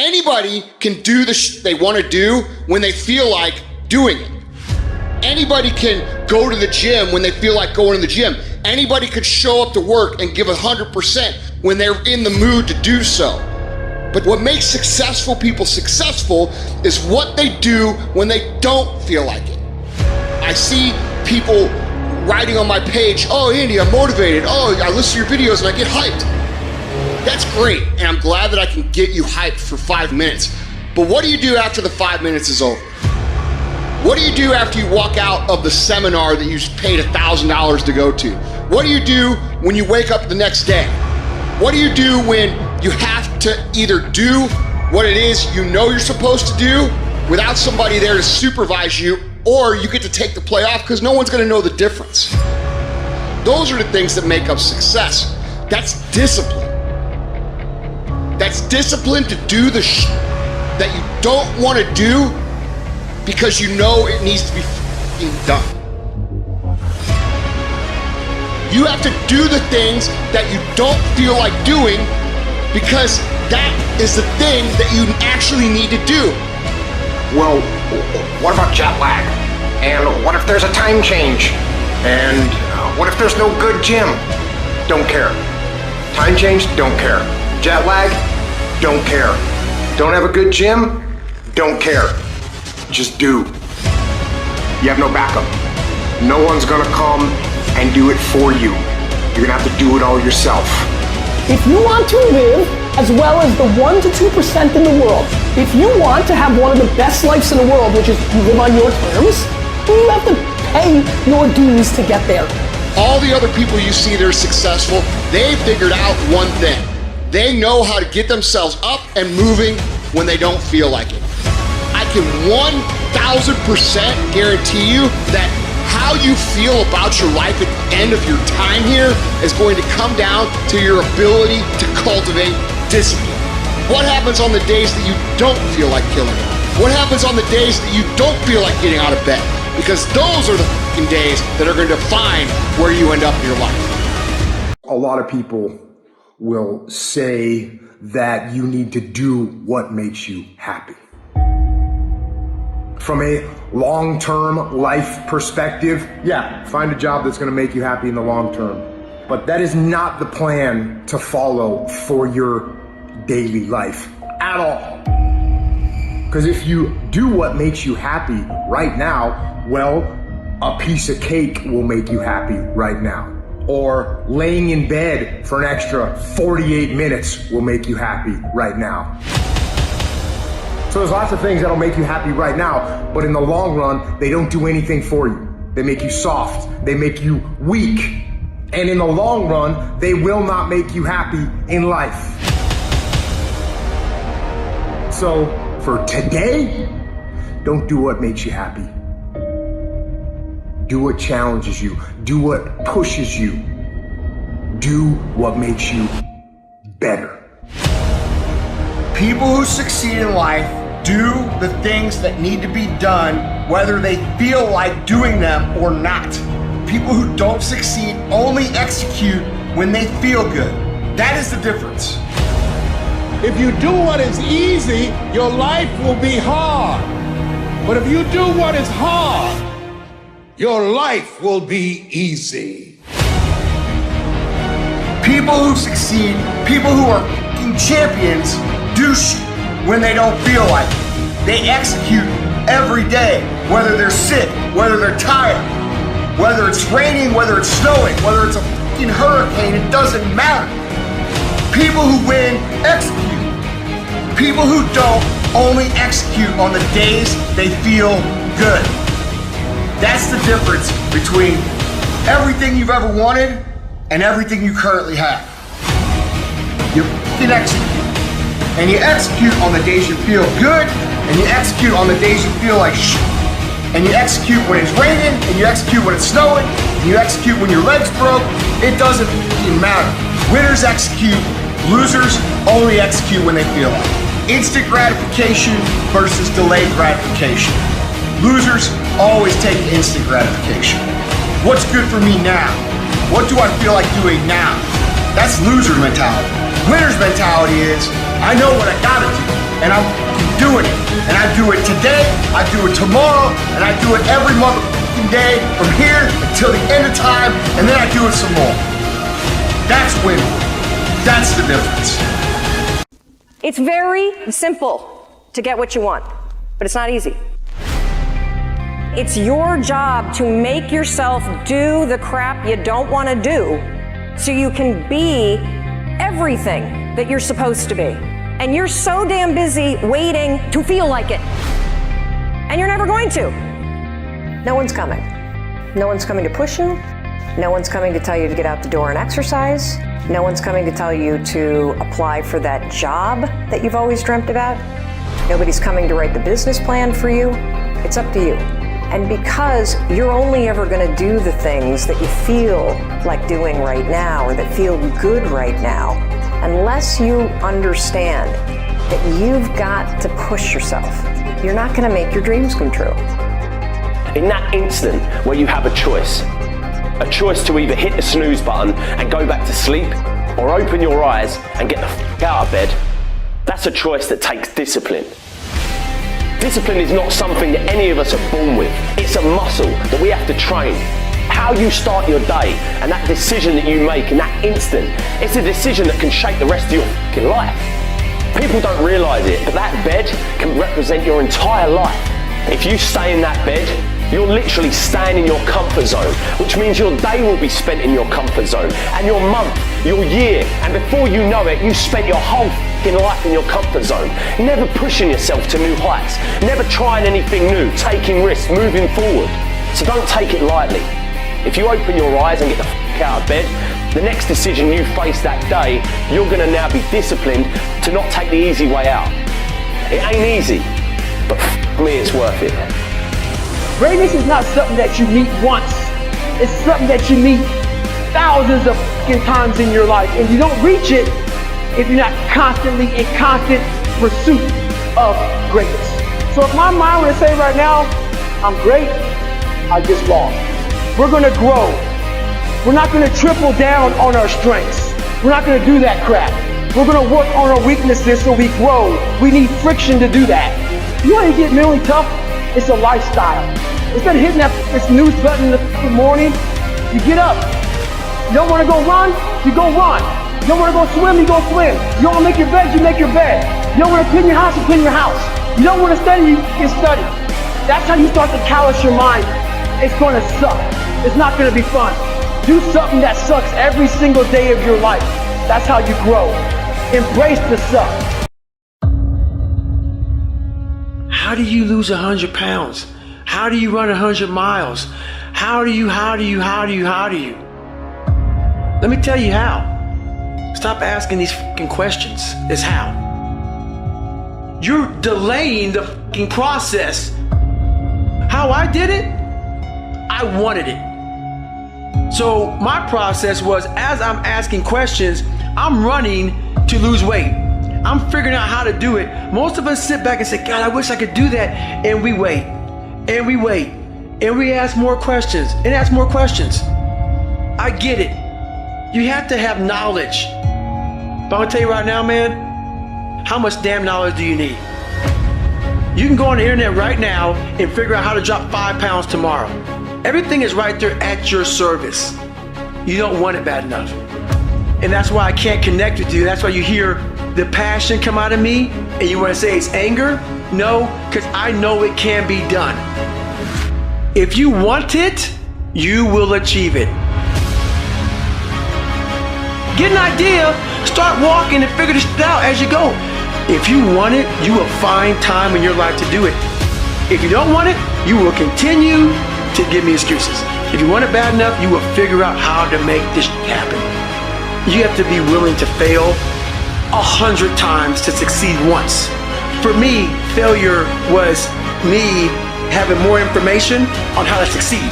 Anybody can do the they want to do when they feel like doing it. Anybody can go to the gym when they feel like going to the gym. Anybody could show up to work and give 100% when they're in the mood to do so. But what makes successful people successful is what they do when they don't feel like it. I see people writing on my page, oh Andy, I'm motivated. Oh, I listen to your videos and I get hyped. That's great, and I'm glad that I can get you hyped for 5 minutes. But what do you do after the 5 minutes is over? What do you do after you walk out of the seminar that you paid $1,000 to go to? What do you do when you wake up the next day? What do you do when you have to either do what it is you know you're supposed to do without somebody there to supervise you, or you get to take the play off because no one's gonna know the difference? Those are the things that make up success. That's discipline. That's discipline to do the that you don't want to do because you know it needs to be done. You have to do the things that you don't feel like doing because that is the thing that you actually need to do. Well, what about jet lag? And what if there's a time change? And what if there's no good gym? Don't care. Time change? Don't care. Jet lag? Don't care. Don't have a good gym? Don't care. Just do. You have no backup. No one's gonna come and do it for you. You're gonna have to do it all yourself. If you want to live as well as the 1 to 2% in the world, if you want to have one of the best lives in the world, which is you live on your terms, then you have to pay your dues to get there. All the other people you see that are successful, they figured out one thing. They know how to get themselves up and moving when they don't feel like it. I can 1,000% guarantee you that how you feel about your life at the end of your time here is going to come down to your ability to cultivate discipline. What happens on the days that you don't feel like killing it? What happens on the days that you don't feel like getting out of bed? Because those are the fucking days that are going to define where you end up in your life. A lot of people will say that you need to do what makes you happy. From a long-term life perspective, yeah, find a job that's gonna make you happy in the long term. But that is not the plan to follow for your daily life at all. Because if you do what makes you happy right now, well, a piece of cake will make you happy right now. Or laying in bed for an extra 48 minutes will make you happy right now. So there's lots of things that'll make you happy right now, but in the long run, they don't do anything for you. They make you soft, they make you weak, and in the long run, they will not make you happy in life. So for today, don't do what makes you happy. Do what challenges you. Do what pushes you. Do what makes you better. People who succeed in life do the things that need to be done, whether they feel like doing them or not. People who don't succeed only execute when they feel good. That is the difference. If you do what is easy, your life will be hard. But if you do what is hard, your life will be easy. People who succeed, people who are fucking champions, do when they don't feel like it. They execute every day, whether they're sick, whether they're tired, whether it's raining, whether it's snowing, whether it's a fucking hurricane, it doesn't matter. People who win execute. People who don't only execute on the days they feel good. That's the difference between everything you've ever wanted and everything you currently have. You fucking execute. And you execute on the days you feel good, and you execute on the days you feel like shit. And you execute when it's raining, and you execute when it's snowing, and you execute when your leg's broke. It doesn't fucking matter. Winners execute, losers only execute when they feel like it. Instant gratification versus delayed gratification. Losers always take instant gratification. What's good for me now? What do I feel like doing now? That's loser mentality. Winner's mentality is, I know what I gotta do. and I'm doing it. And I do it today, I do it tomorrow, and I do it every motherfucking day from here until the end of time, and then I do it some more. That's winning. That's the difference. It's very simple to get what you want, but it's not easy. It's your job to make yourself do the crap you don't want to do so you can be everything that you're supposed to be. And you're so damn busy waiting to feel like it. And you're never going to. No one's coming. No one's coming to push you. No one's coming to tell you to get out the door and exercise. No one's coming to tell you to apply for that job that you've always dreamt about. Nobody's coming to write the business plan for you. It's up to you. And because you're only ever going to do the things that you feel like doing right now or that feel good right now, unless you understand that you've got to push yourself, you're not going to make your dreams come true. In that instant where you have a choice to either hit the snooze button and go back to sleep or open your eyes and get the f*** out of bed, that's a choice that takes discipline. Discipline is not something that any of us are born with. It's a muscle that we have to train. How you start your day and that decision that you make in that instant, it's a decision that can shape the rest of your fucking life. People don't realize it, but that bed can represent your entire life. If you stay in that bed, you're literally staying in your comfort zone, which means your day will be spent in your comfort zone, and your month, your year, and before you know it, you spent your whole fucking life in your comfort zone, never pushing yourself to new heights, never trying anything new, taking risks, moving forward. So don't take it lightly. If you open your eyes and get the fuck out of bed, the next decision you face that day, you're gonna now be disciplined to not take the easy way out. It ain't easy, but f*** me, it's worth it. Greatness is not something that you meet once. It's something that you meet thousands of fucking times in your life. And you don't reach it if you're not constantly in constant pursuit of greatness. So if my mind were to say right now, I'm great, I just lost. We're gonna grow. We're not gonna triple down on our strengths. We're not gonna do that crap. We're gonna work on our weaknesses so we grow. We need friction to do that. You wanna get mentally tough? It's a lifestyle. Instead of hitting that snooze button in the morning, you get up. You don't want to go run, you go run. You don't want to go swim, you go swim. You don't want to make your bed, you make your bed. You don't want to clean your house, you clean your house. You don't want to study, you can study. That's how you start to callous your mind. It's going to suck. It's not going to be fun. Do something that sucks every single day of your life. That's how you grow. Embrace the suck. How do you lose 100 pounds? How do you run 100 miles? How do you? Let me tell you how. Stop asking these fucking questions. It's how. You're delaying the fucking process. How I did it? I wanted it. So my process was, as I'm asking questions, I'm running to lose weight. I'm figuring out how to do it. Most of us sit back and say, God, I wish I could do that. And we wait, and we wait, and we ask more questions, and ask more questions. I get it. You have to have knowledge. But I'm gonna tell you right now, man, how much damn knowledge do you need? You can go on the internet right now and figure out how to drop 5 pounds tomorrow. Everything is right there at your service. You don't want it bad enough. And that's why I can't connect with you. That's why you hear the passion come out of me and you want to say it's anger? No, because I know it can be done. If you want it, you will achieve it. Get an idea, start walking and figure this out as you go. If you want it, you will find time in your life to do it. If you don't want it, you will continue to give me excuses. If you want it bad enough, you will figure out how to make this happen. You have to be willing to fail 100 times to succeed once. For me, failure was me having more information on how to succeed.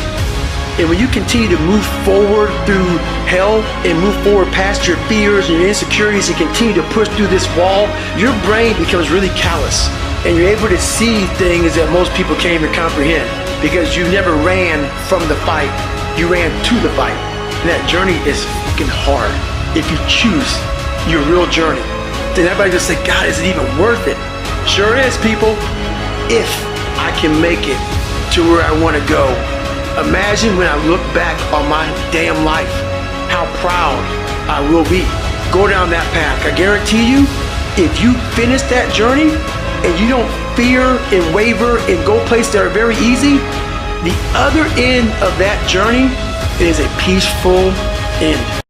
And when you continue to move forward through hell and move forward past your fears and your insecurities and continue to push through this wall, your brain becomes really callous and you're able to see things that most people can't even comprehend because you never ran from the fight, you ran to the fight. And that journey is fucking hard. If you choose your real journey, then everybody just say, God, is it even worth it? Sure is, people. If I can make it to where I want to go, imagine when I look back on my damn life, how proud I will be. Go down that path. I guarantee you, if you finish that journey and you don't fear and waver and go places that are very easy, the other end of that journey is a peaceful end.